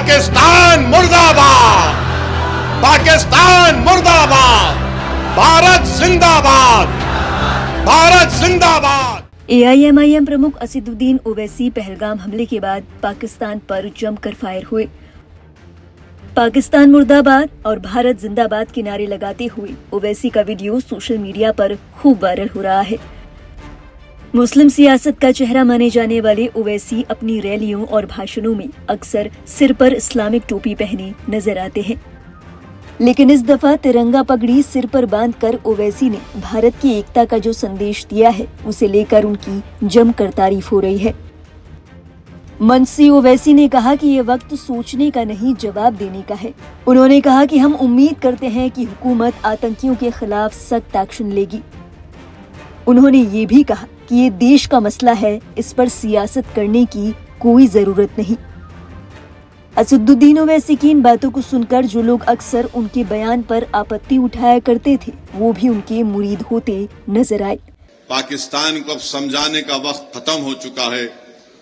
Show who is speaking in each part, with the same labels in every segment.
Speaker 1: पाकिस्तान मुर्दाबाद, पाकिस्तान मुर्दाबाद, भारत जिंदाबाद, भारत जिंदाबाद।
Speaker 2: AIMIM प्रमुख असदुद्दीन ओवैसी पहलगाम हमले के बाद पाकिस्तान पर जमकर फायर हुए। पाकिस्तान मुर्दाबाद और भारत जिंदाबाद के नारे लगाते हुए ओवैसी का वीडियो सोशल मीडिया पर खूब वायरल हो रहा है। मुस्लिम सियासत का चेहरा माने जाने वाले ओवैसी अपनी रैलियों और भाषणों में अक्सर सिर पर इस्लामिक टोपी पहने नजर आते हैं, लेकिन इस दफा तिरंगा पगड़ी सिर पर बांधकर ओवैसी ने भारत की एकता का जो संदेश दिया है उसे लेकर उनकी जमकर तारीफ हो रही है। मंच से ओवैसी ने कहा कि ये वक्त सोचने का नहीं, जवाब देने का है। उन्होंने कहा कि हम उम्मीद करते हैं कि हुकूमत आतंकियों के खिलाफ सख्त एक्शन लेगी। उन्होंने ये भी कहा कि ये देश का मसला है, इस पर सियासत करने की कोई जरूरत नहीं। असदुद्दीन ओवैसी की इन बातों को सुनकर जो लोग अक्सर उनके बयान पर आपत्ति उठाया करते थे, वो भी उनके मुरीद होते नजर आए।
Speaker 3: पाकिस्तान को अब समझाने का वक्त खत्म हो चुका है।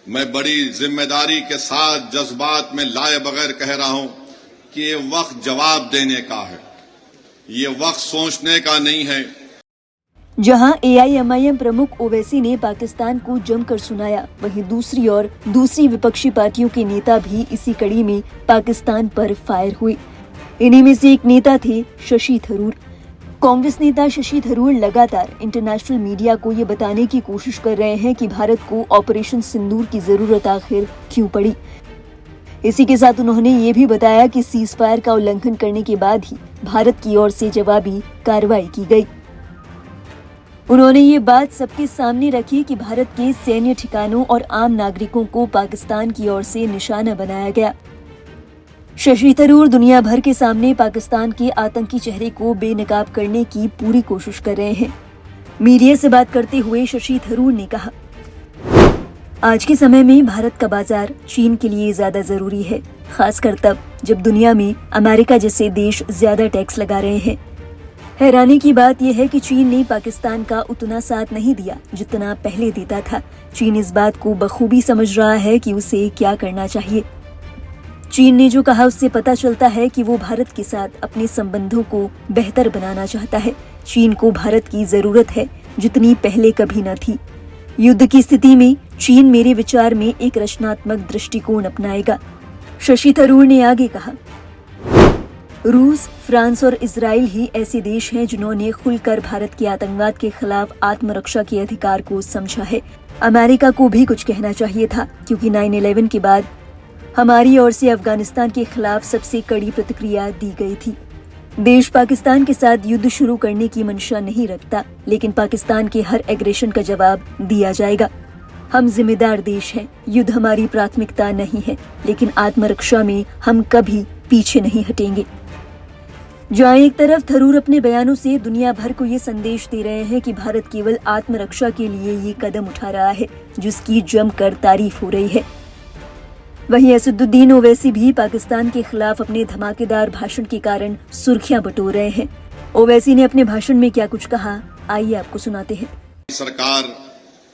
Speaker 3: मैं बड़ी जिम्मेदारी के साथ जज्बात में लाए बगैर कह रहा हूं कि ये वक्त जवाब देने का है, ये वक्त सोचने का नहीं है।
Speaker 2: जहां AIMIM प्रमुख ओवैसी ने पाकिस्तान को जमकर सुनाया, वहीं दूसरी ओर दूसरी विपक्षी पार्टियों के नेता भी इसी कड़ी में पाकिस्तान पर फायर हुए। इन्हीं में से एक नेता थे शशि थरूर। कांग्रेस नेता शशि थरूर लगातार इंटरनेशनल मीडिया को ये बताने की कोशिश कर रहे हैं कि भारत को ऑपरेशन सिंदूर की जरूरत आखिर क्यों पड़ी। इसी के साथ उन्होंने ये भी बताया कि सीजफायर का उल्लंघन करने के बाद ही भारत की ओर से जवाबी कार्रवाई की गई। उन्होंने ये बात सबके सामने रखी कि भारत के सैन्य ठिकानों और आम नागरिकों को पाकिस्तान की ओर से निशाना बनाया गया। शशि थरूर दुनिया भर के सामने पाकिस्तान के आतंकी चेहरे को बेनकाब करने की पूरी कोशिश कर रहे हैं। मीडिया से बात करते हुए शशि थरूर ने कहा, आज के समय में भारत का बाजार चीन के लिए ज्यादा जरूरी है, खासकर तब जब दुनिया में अमेरिका जैसे देश ज्यादा टैक्स लगा रहे हैं। हैरानी की बात यह है कि चीन ने पाकिस्तान का उतना साथ नहीं दिया जितना पहले देता था। चीन इस बात को बखूबी समझ रहा है कि उसे क्या करना चाहिए। चीन ने जो कहा उससे पता चलता है कि वो भारत के साथ अपने संबंधों को बेहतर बनाना चाहता है। चीन को भारत की जरूरत है जितनी पहले कभी न थी। युद्ध की स्थिति में चीन मेरे विचार में एक रचनात्मक दृष्टिकोण अपनाएगा। शशि थरूर ने आगे कहा, रूस, फ्रांस और इजराइल ही ऐसे देश हैं जिन्होंने खुलकर भारत के आतंकवाद के खिलाफ आत्मरक्षा के अधिकार को समझा है। अमेरिका को भी कुछ कहना चाहिए था, क्योंकि 9/11 के बाद हमारी ओर से अफगानिस्तान के खिलाफ सबसे कड़ी प्रतिक्रिया दी गई थी। देश पाकिस्तान के साथ युद्ध शुरू करने की मंशा नहीं रखता, लेकिन पाकिस्तान के हर एग्रेशन का जवाब दिया जाएगा। हम जिम्मेदार देश हैं, युद्ध हमारी प्राथमिकता नहीं है, लेकिन आत्मरक्षा में हम कभी पीछे नहीं हटेंगे। जहां एक तरफ थरूर अपने बयानों से दुनिया भर को ये संदेश दे रहे हैं कि भारत केवल आत्मरक्षा के लिए ये कदम उठा रहा है, जिसकी जमकर तारीफ हो रही है, वहीं असदुद्दीन ओवैसी भी पाकिस्तान के खिलाफ अपने धमाकेदार भाषण के कारण सुर्खियां बटोर रहे हैं। ओवैसी ने अपने भाषण में क्या कुछ कहा, आइए आपको सुनाते हैं।
Speaker 3: सरकार,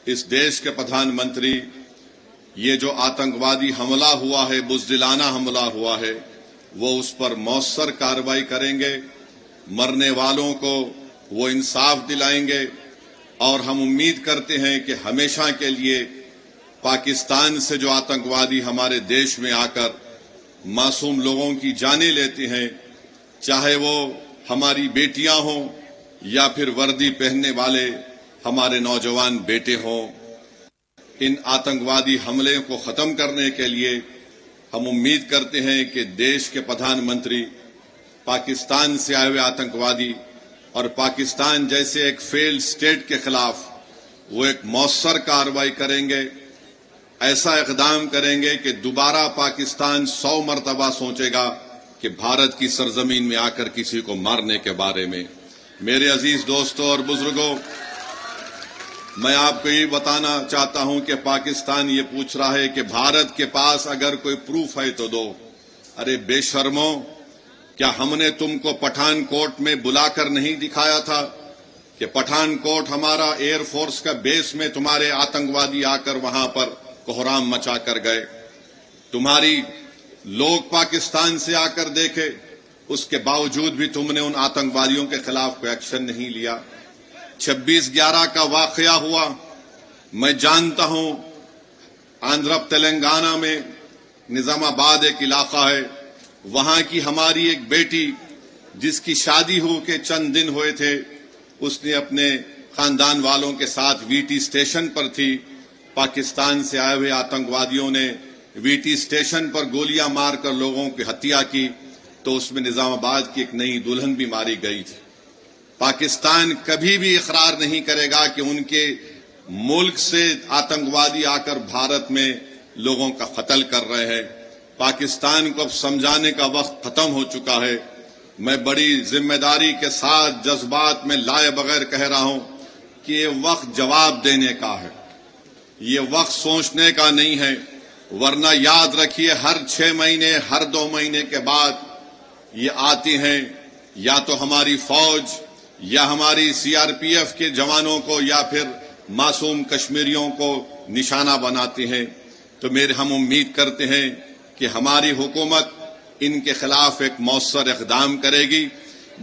Speaker 3: इस देश के प्रधानमंत्री, ये जो आतंकवादी हमला हुआ है, बुज़दिलाना हमला हुआ है, वो उस पर मौसर कार्रवाई करेंगे, मरने वालों को वो इंसाफ दिलाएंगे और हम उम्मीद करते हैं कि हमेशा के लिए पाकिस्तान से जो आतंकवादी हमारे देश में आकर मासूम लोगों की जानें लेते हैं, चाहे वो हमारी बेटियां हों या फिर वर्दी पहनने वाले हमारे नौजवान बेटे हों, इन आतंकवादी हमले को खत्म करने के लिए हम उम्मीद करते हैं कि देश के प्रधानमंत्री पाकिस्तान से आए हुए आतंकवादी और पाकिस्तान जैसे एक फेल्ड स्टेट के खिलाफ वो एक मौसर कार्रवाई करेंगे, ऐसा इक़दाम करेंगे कि दोबारा पाकिस्तान 100 मरतबा सोचेगा कि भारत की सरजमीन में आकर किसी को मारने के बारे में। मेरे अजीज दोस्तों और बुजुर्गों, मैं आपको ये बताना चाहता हूं कि पाकिस्तान ये पूछ रहा है कि भारत के पास अगर कोई प्रूफ है तो दो। अरे बेशर्मो, क्या हमने तुमको पठानकोट में बुलाकर नहीं दिखाया था कि पठानकोट हमारा एयरफोर्स का बेस में तुम्हारे आतंकवादी आकर वहां पर कोहराम मचा कर गए? तुम्हारी लोग पाकिस्तान से आकर देखे, उसके बावजूद भी तुमने उन आतंकवादियों के खिलाफ कोई एक्शन नहीं लिया। 26/11 का वाकया हुआ, मैं जानता हूं, आंध्र तेलंगाना में निजामाबाद एक इलाका है, वहां की हमारी एक बेटी जिसकी शादी हो के चंद दिन हुए थे, उसने अपने खानदान वालों के साथ वीटी स्टेशन पर थी। पाकिस्तान से आए हुए आतंकवादियों ने वीटी स्टेशन पर गोलियां मारकर लोगों की हत्या की, तो उसमें निजामाबाद की एक नई दुल्हन भी मारी गई थी। पाकिस्तान कभी भी इकरार नहीं करेगा कि उनके मुल्क से आतंकवादी आकर भारत में लोगों का कत्ल कर रहे हैं। पाकिस्तान को अब समझाने का वक्त खत्म हो चुका है। मैं बड़ी जिम्मेदारी के साथ जज्बात में लाए बगैर कह रहा हूं कि ये वक्त जवाब देने का है, ये वक्त सोचने का नहीं है। वरना याद रखिए, हर 6 महीने, हर 2 महीने के बाद ये आती हैं, या तो हमारी फौज या हमारी सीआरपीएफ के जवानों को या फिर मासूम कश्मीरियों को निशाना बनाती हैं। तो हम उम्मीद करते हैं कि हमारी हुकूमत इनके खिलाफ एक मौसर इक़दाम करेगी।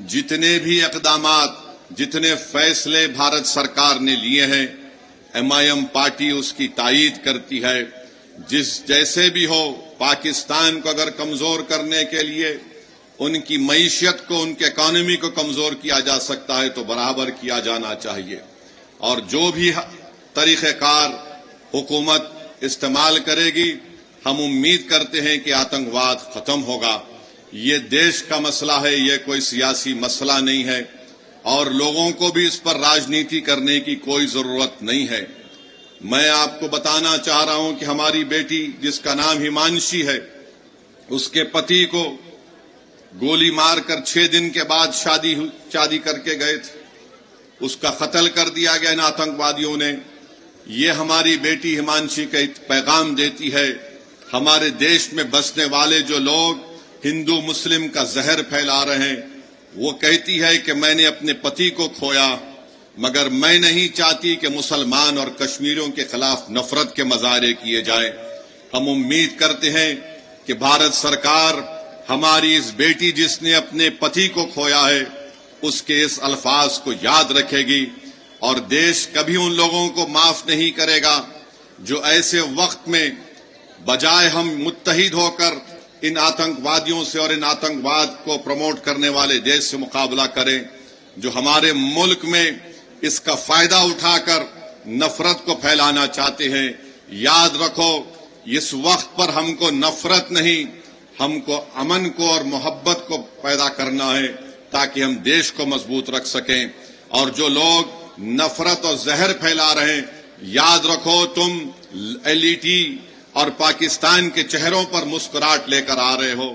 Speaker 3: जितने भी इक़दामात, जितने फैसले भारत सरकार ने लिए हैं, MIM पार्टी उसकी तायीद करती है। जैसे भी हो, पाकिस्तान को अगर कमजोर करने के लिए उनकी मईशत को, उनके इकॉनमी को कमजोर किया जा सकता है तो बराबर किया जाना चाहिए। और जो भी तरीक़ेकार हुकूमत इस्तेमाल करेगी, हम उम्मीद करते हैं कि आतंकवाद खत्म होगा। ये देश का मसला है, ये कोई सियासी मसला नहीं है, और लोगों को भी इस पर राजनीति करने की कोई जरूरत नहीं है। मैं आपको बताना चाह रहा हूं कि हमारी बेटी, जिसका नाम हिमांशी है, उसके पति को गोली मारकर 6 दिन के बाद शादी करके गए थे, उसका कत्ल कर दिया गया इन आतंकवादियों ने। ये हमारी बेटी हिमांशी का एक पैगाम देती है, हमारे देश में बसने वाले जो लोग हिंदू मुस्लिम का जहर फैला रहे हैं, वो कहती है कि मैंने अपने पति को खोया, मगर मैं नहीं चाहती कि मुसलमान और कश्मीरियों के खिलाफ नफरत के मजारे किए जाएं। हम उम्मीद करते हैं कि भारत सरकार हमारी इस बेटी जिसने अपने पति को खोया है, उसके इस अल्फाज को याद रखेगी, और देश कभी उन लोगों को माफ नहीं करेगा जो ऐसे वक्त में बजाय हम मुत्तहिद होकर इन आतंकवादियों से और इन आतंकवाद को प्रमोट करने वाले देश से मुकाबला करें, जो हमारे मुल्क में इसका फायदा उठाकर नफरत को फैलाना चाहते हैं। याद रखो, इस वक्त पर हमको नफरत नहीं, हमको अमन को और मोहब्बत को पैदा करना है, ताकि हम देश को मजबूत रख सकें। और जो लोग नफरत और जहर फैला रहे हैं, याद रखो, तुम LET और पाकिस्तान के चेहरों पर मुस्कुराहट लेकर आ रहे हो।